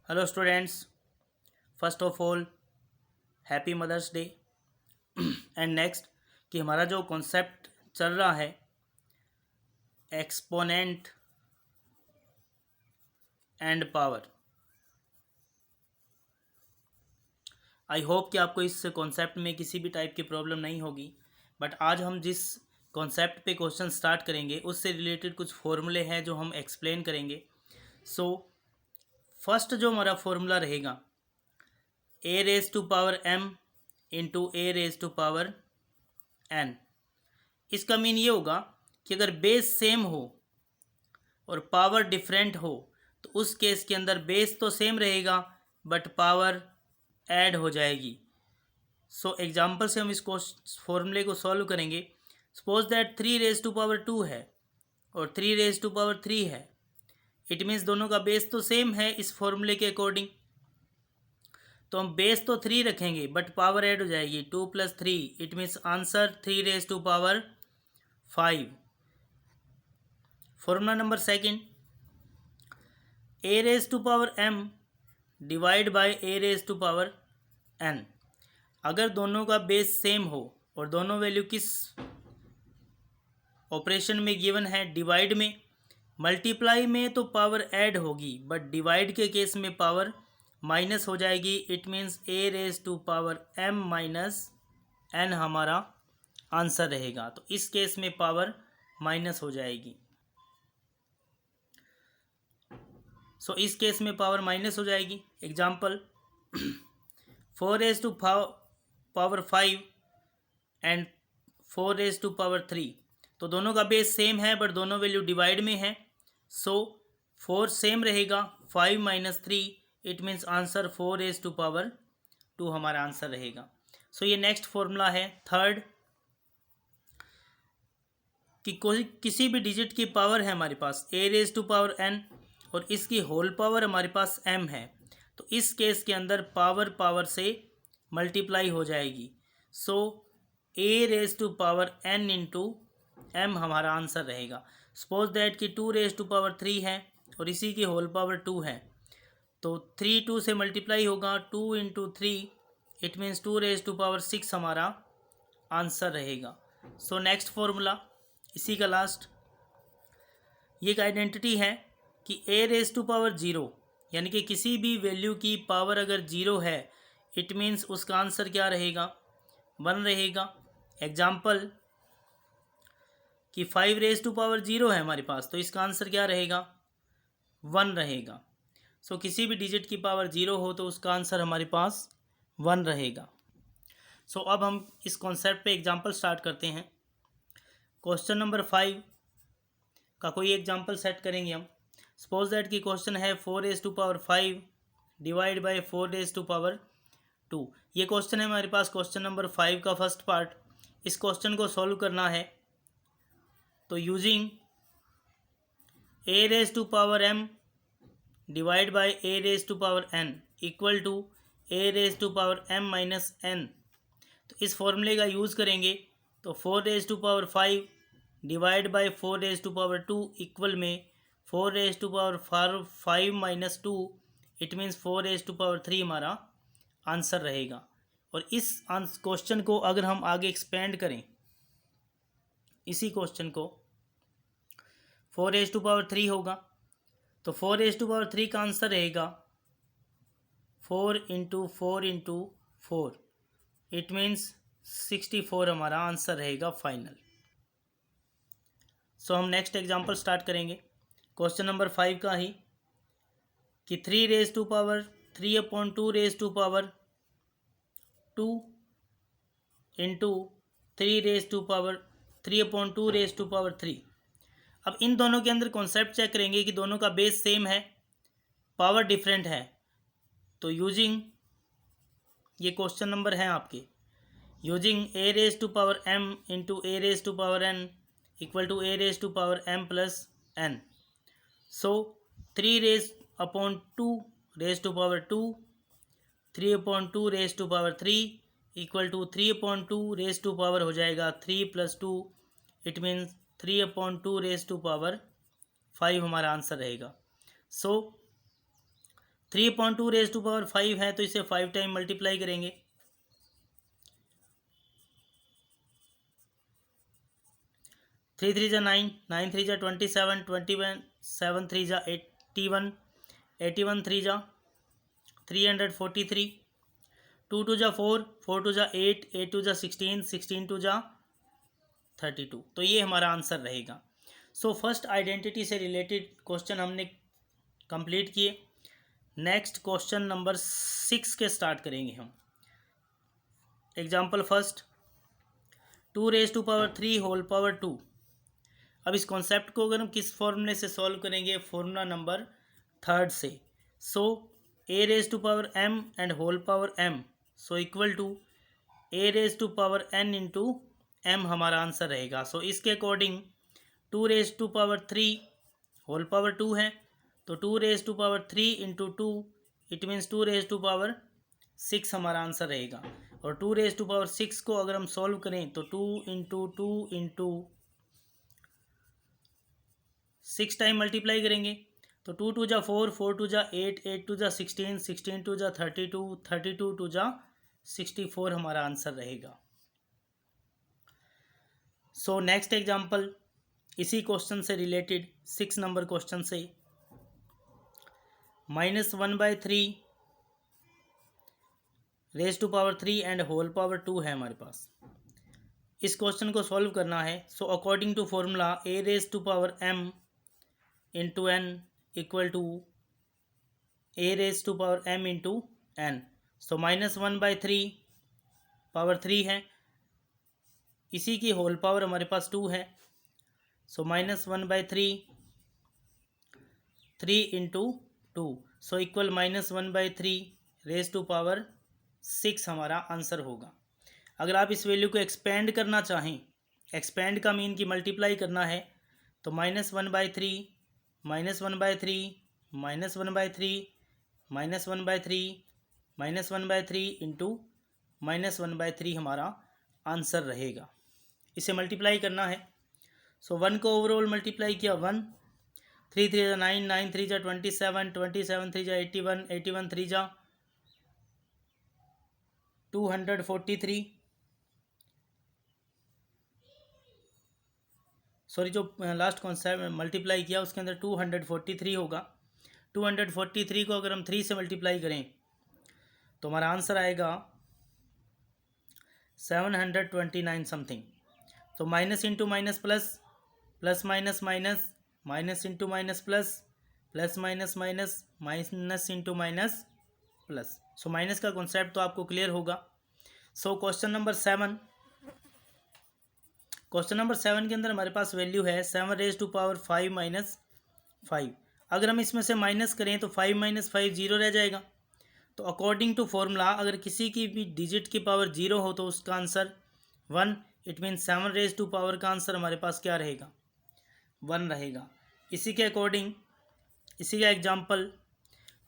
Hello students, first of all happy mother's day. And next कि हमारा जो concept चल रहा है exponent and power, I hope कि आपको इस कॉन्सेप्ट में किसी भी टाइप की प्रॉब्लम नहीं होगी। बट आज हम जिस कॉन्सेप्ट पे क्वेश्चन स्टार्ट करेंगे उससे रिलेटेड कुछ फॉर्मूले हैं जो हम एक्सप्लेन करेंगे। सो फर्स्ट जो हमारा फॉर्मूला रहेगा a raise to power m into a raise to power n. इसका मीन ये होगा कि अगर बेस सेम हो और पावर डिफरेंट हो तो उस केस के अंदर बेस तो सेम रहेगा बट पावर ऐड हो जाएगी। सो एग्जांपल से हम इस फॉर्मूले को सॉल्व करेंगे। Suppose that 3 raise to power 2 है और 3 रेज टू पावर 3 है। इट मीन्स दोनों का बेस तो सेम है इस फॉर्मूले के अकॉर्डिंग, तो हम बेस तो 3 रखेंगे बट पावर ऐड हो जाएगी 2 + 3। It means answer 3 raise to power 5। Formula number second, a raise to power m divide by a raise to power n. अगर दोनों का बेस सेम हो और दोनों वैल्यू किस ऑपरेशन में गिवन है, डिवाइड में। मल्टीप्लाई में तो पावर ऐड होगी बट डिवाइड के केस में पावर माइनस हो जाएगी। It means a raise to power m minus n हमारा आंसर रहेगा। तो इस केस में पावर माइनस हो जाएगी। सो इस केस में पावर माइनस हो जाएगी। Example 4 raise to power 5 and 4 raise to power 3। तो दोनों का बेस सेम है बट दोनों वैल्यू डिवाइड में है। सो 4 सेम रहेगा, 5 - 3। It means answer 4 raise to power 2 हमारा आंसर रहेगा। सो ये नेक्स्ट फॉर्मूला है थर्ड कि कोई किसी भी डिजिट की पावर है हमारे पास ए रेज टू पावर एन और इसकी होल पावर हमारे पास एम है। तो इस केस के अंदर पावर पावर से मल्टीप्लाई हो जाएगी। So a raise to power n into m हमारा आंसर रहेगा। सपोज दैट कि 2 रेज टू पावर 3 है और इसी की होल पावर 2 है, तो 3 2 से मल्टीप्लाई होगा 2 × 3। It means 2 raise to power 6 हमारा आंसर रहेगा। सो नेक्स्ट फॉर्मूला इसी का लास्ट, ये एक आइडेंटिटी है कि ए रेज टू पावर 0 यानी कि किसी भी वैल्यू की पावर अगर 0 है इट मीन्स उसका आंसर क्या रहेगा, 1 रहेगा। एग्जाम्पल कि 5 रेज टू पावर 0 है हमारे पास, तो इसका आंसर क्या रहेगा, 1 रहेगा। सो किसी भी डिजिट की पावर 0 हो तो उसका आंसर हमारे पास 1 रहेगा। सो अब हम इस कॉन्सेप्ट पे एग्जाम्पल स्टार्ट करते हैं। क्वेश्चन नंबर 5 का कोई एग्जाम्पल सेट करेंगे हम। सपोज दैट की क्वेश्चन है 4 raise to power 5 divide by 4 raise to power 2। ये क्वेश्चन है हमारे पास क्वेश्चन नंबर 5 का फर्स्ट पार्ट। इस क्वेश्चन को सॉल्व करना है तो using a raise to power m divide by a raise to power n equal to a raise to power m minus n, तो इस फॉर्मूले का यूज़ करेंगे। तो 4 raise to power 5 divide by 4 raise to power 2 equal में 4 raise to power 5 - 2। It means 4 raise to power 3 हमारा answer रहेगा। और इस क्वेश्चन को अगर हम आगे एक्सपेंड करें, इसी क्वेश्चन को 4 रेज टू पावर 3 होगा, तो 4 रेज टू पावर 3 का आंसर रहेगा 4 × 4 × 4। इट मीन्स 64 हमारा आंसर रहेगा फाइनल। सो हम नेक्स्ट एग्जांपल स्टार्ट करेंगे क्वेश्चन नंबर 5 का ही कि 3 raise to power 3/2 raise to power 2 into 3 raise to power 3/2 raise to power 3। अब इन दोनों के अंदर कॉन्सेप्ट चेक करेंगे कि दोनों का बेस सेम है, पावर डिफरेंट है। तो यूजिंग ये क्वेश्चन नंबर हैं आपके, using a raise to power m into a raise to power n equal to a raise to power m plus n. So 3 रेज/2 raise to power 2 3/2 raise to power 3 equal to 3/2 raise to power हो जाएगा 3 + 2। It means 3/2 raise to power 5 हमारा answer रहेगा। सो 3/2 raise to power 5 है तो इसे 5 time multiply करेंगे। 3 3 जा 9, 9 3 जा 27, 21 7 3 जा 81, 81 3 जा 343, 2 2 जा 4, 4 2 जा 8, 8 2 जा 16, 16 2 जा 32। तो ये हमारा आंसर रहेगा। सो फर्स्ट आइडेंटिटी से रिलेटेड क्वेश्चन हमने कंप्लीट किए। नेक्स्ट क्वेश्चन नंबर 6 के स्टार्ट करेंगे हम। Example first, 2 raise to power 3 whole power 2। अब इस कॉन्सेप्ट को अगर हम किस फॉर्मूले से सॉल्व करेंगे, फॉर्मूला नंबर 3 से। So a raise to power m and whole power m so equal to a raise to power n into m हमारा आंसर रहेगा। सो इसके according 2 raise to power 3 whole power 2 है तो 2 raise to power 3 into 2 it means 2 raise to power 6 हमारा answer रहेगा। और 2 raise to power 6 को अगर हम सॉल्व करें तो 2 इंटू 6 टाइम मल्टीप्लाई करेंगे तो 2 2 जा 4, 4 2 जा 8, 8 2 जा 16, 16 2 जा 32, 32 2 जा 64 हमारा आंसर रहेगा। सो नेक्स्ट एग्जांपल इसी क्वेश्चन से रिलेटेड 6 नंबर क्वेश्चन से, -1/3 raise to power 3 and whole power 2 है हमारे पास। इस क्वेश्चन को सॉल्व करना है। So according to formula a raise to power m into n equal to a raise to power m into n। So -1/3 power 3 है, इसी की होल पावर हमारे पास 2 है। So -1/3 3 into 2 so equal -1/3 raise to power 6 हमारा answer होगा। अगर आप इस वैल्यू को एक्सपेंड करना चाहें, एक्सपेंड का मीन कि मल्टीप्लाई करना है, तो -1/3 -1/3 -1/3 -1/3 -1/3 इंटू -1/3 हमारा आंसर रहेगा। इसे मल्टीप्लाई करना है। सो 1 को ओवरऑल मल्टीप्लाई किया 1, 3 3 जा 9, 9 3 जा 27, 27 3 जा 81, 81 3 जा 243, सॉरी जो लास्ट कॉन्सेप्ट मल्टीप्लाई किया उसके अंदर 243 होगा। 243 को अगर हम 3 से मल्टीप्लाई करें तो हमारा आंसर आएगा 729 समथिंग। तो minus into minus plus, plus minus minus, minus into minus plus, plus minus minus, minus into minus plus. So minus का कॉन्सेप्ट तो आपको क्लियर होगा। So question number 7, question number 7 के अंदर हमारे पास वैल्यू है 7 रेज टू पावर 5 माइनस 5। अगर हम इसमें से माइनस करें तो 5 - 5 0 रह जाएगा। तो अकॉर्डिंग टू फॉर्मूला अगर किसी की भी डिजिट की पावर 0 हो तो उसका answer 1, it mean 7 raise to power का आंसर हमारे पास क्या रहेगा, 1 रहेगा। इसी के अकॉर्डिंग इसी का example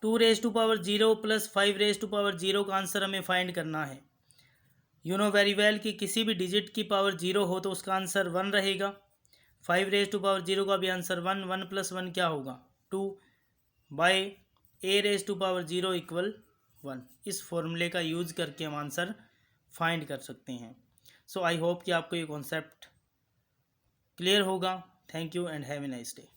2 raise to power 0 plus 5 raise to power 0 का आंसर हमें फाइंड करना है। यू नो वेरी वेल कि किसी भी डिजिट की पावर 0 हो तो उसका आंसर 1 रहेगा। 5 रेज टू पावर 0 का भी आंसर 1, 1 + 1 क्या होगा 2 by a raise to power 0 equal 1। इस फॉर्मूले का यूज़ करके हम आंसर फाइंड कर सकते हैं। सो आई होप कि आपको ये कॉन्सेप्ट क्लियर होगा। Thank you and have a nice day.